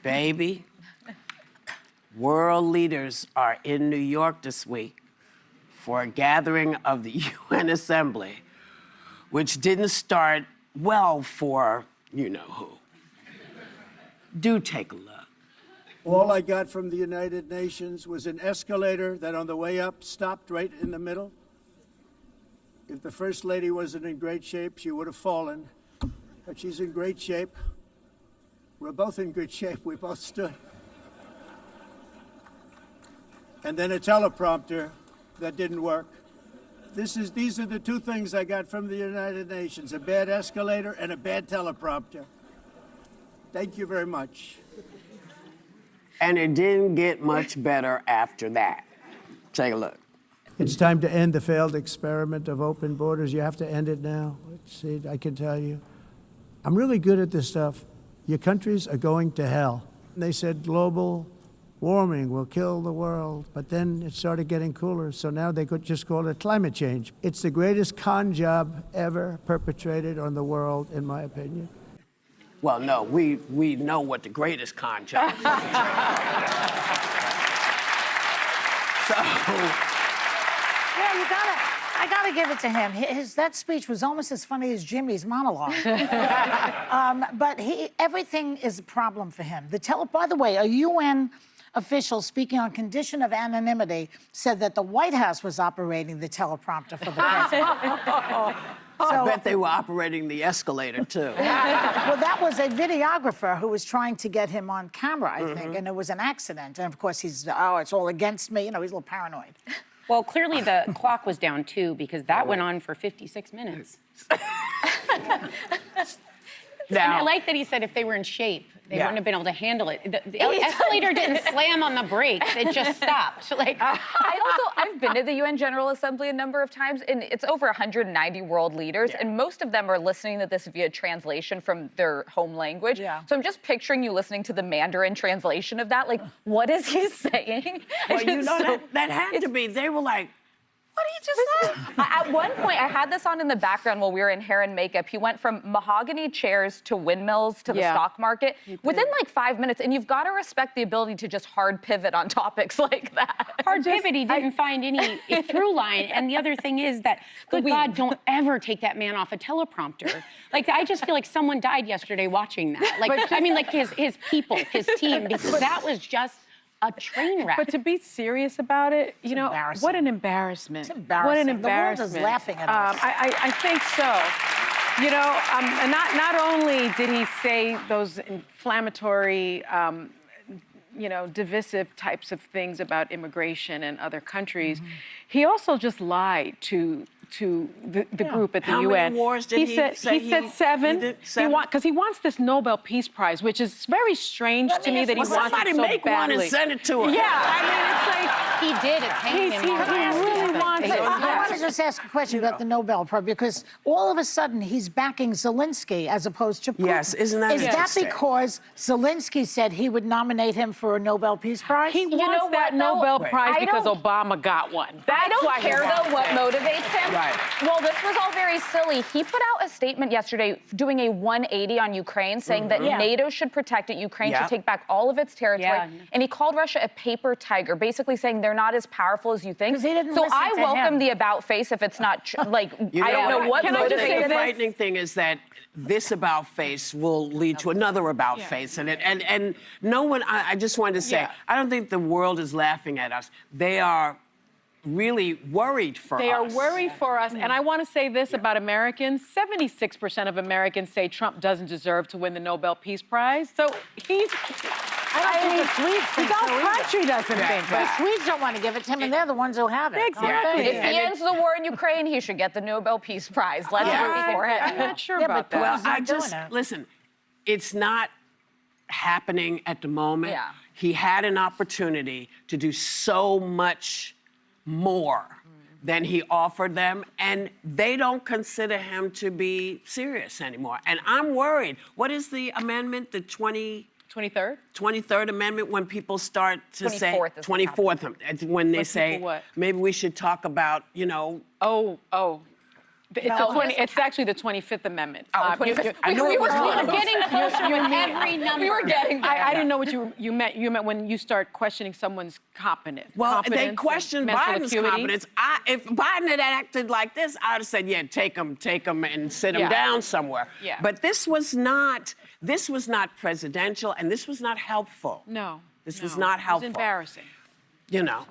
Baby, world leaders are in New York this week for a gathering of the UN Assembly, which didn't start well for you-know-who. Do take a look. All I got from the United Nations was an escalator that on the way up stopped right in the middle. If the First Lady wasn't in great shape, she would have fallen. But she's in great shape. We're both in good shape. We both stood. And then a teleprompter that didn't work. These are the two things I got from the United Nations, a bad escalator and a bad teleprompter. Thank you very much. And it didn't get much better after that. Take a look. It's time to end the failed experiment of open borders. You have to end it now. See, I can tell you. I'm really good at this stuff. Your countries are going to hell. They said global warming will kill the world, but then it started getting cooler, so now they could just call it climate change. It's the greatest con job ever perpetrated on the world, in my opinion. Well, no, we know what the greatest con job is. So, yeah, I gotta give it to him. That speech was almost as funny as Jimmy's monologue. But everything is a problem for him. By the way, a UN official speaking on condition of anonymity said that the White House was operating the teleprompter for the president. I bet they were operating the escalator, too. Well, that was a videographer who was trying to get him on camera, I think, and it was an accident. And, of course, it's all against me. You know, he's a little paranoid. Well, clearly the clock was down, too, because that went on for 56 minutes. Now, and I like that he said if they were in shape, they wouldn't have been able to handle it. The escalator didn't slam on the brakes. It just stopped. Like, I've been to the UN General Assembly a number of times, and it's over 190 world leaders, and most of them are listening to this via translation from their home language. Yeah. So I'm just picturing you listening to the Mandarin translation of that. Like, what is he saying? well, you know, that had to be. They were like, what did he just say? At one point, I had this on in the background while we were in hair and makeup. He went from mahogany chairs to windmills to the stock market within like 5 minutes. And you've got to respect the ability to just hard pivot on topics like that. hard pivot, he didn't find any through line. And the other thing is that, good God, don't ever take that man off a teleprompter. Like, I just feel like someone died yesterday watching that. Like, I mean, like his people, his team, because that was just a train wreck. But to be serious about it, you know, what an embarrassment. It's embarrassing. What an embarrassment. The world is laughing at us. I think so. You know, not only did he say those inflammatory, you know, divisive types of things about immigration and other countries, he also just lied to the group at the How UN. many wars did he say He said seven. He did seven? Because he wants this Nobel Peace Prize, which is very strange to me that he wants it so badly. Somebody make one and send it to him. Yeah, I mean, it's like... He did. It's hanging in He really wants it. I want to just ask a question about the Nobel Prize, because all of a sudden he's backing Zelensky as opposed to Putin. Yes, isn't that interesting? Is that because Zelensky said he would nominate him for a Nobel Peace Prize? He wants that Nobel Prize because Obama got one. I don't care, though, what motivates him. Right. Well, this was all very silly. He put out a statement yesterday doing a 180 on Ukraine, saying that NATO should protect it, Ukraine should take back all of its territory, and he called Russia a paper tiger, basically saying they're not as powerful as you think. He didn't so listen I to welcome him. the about face if it's not, like, You I don't know what Can I just say motivates The this? frightening thing is that this about face will lead to another about face. And no one, I just wanted to say, I don't think the world is laughing at us. They are really worried for us. They are worried for us. And I want to say this about Americans. 76% of Americans say Trump doesn't deserve to win the Nobel Peace Prize. So he's... I don't think the Swedes think the so whole either. country doesn't think The that. Swedes don't want to give it to him, and they're the ones who have it. Exactly. If he ends the war in Ukraine, he should get the Nobel Peace Prize. Let's root for I'm him. not sure Yeah, about but that. Well, Putin's not I just, doing it. listen, it's not happening at the moment. Yeah. He had an opportunity to do so much more than he offered them, and they don't consider him to be serious anymore. And I'm worried. What is the amendment, the 23rd? 23rd Amendment, when people start to say... 24th is what 24th, it's when they When say, people what? maybe we should talk about, you know... It's actually the 25th Amendment. Oh, 25th. I knew it was one of those. Getting close with every number. We were getting there. I didn't know what you meant. You meant when you start questioning someone's competence. Well, they competence questioned and mental Biden's acuity. competence. If Biden had acted like this, I'd have said, yeah, take him and sit him Yeah. down somewhere. Yeah. But this was not presidential, and this was not helpful. No. This no. was not helpful. It was embarrassing. You know.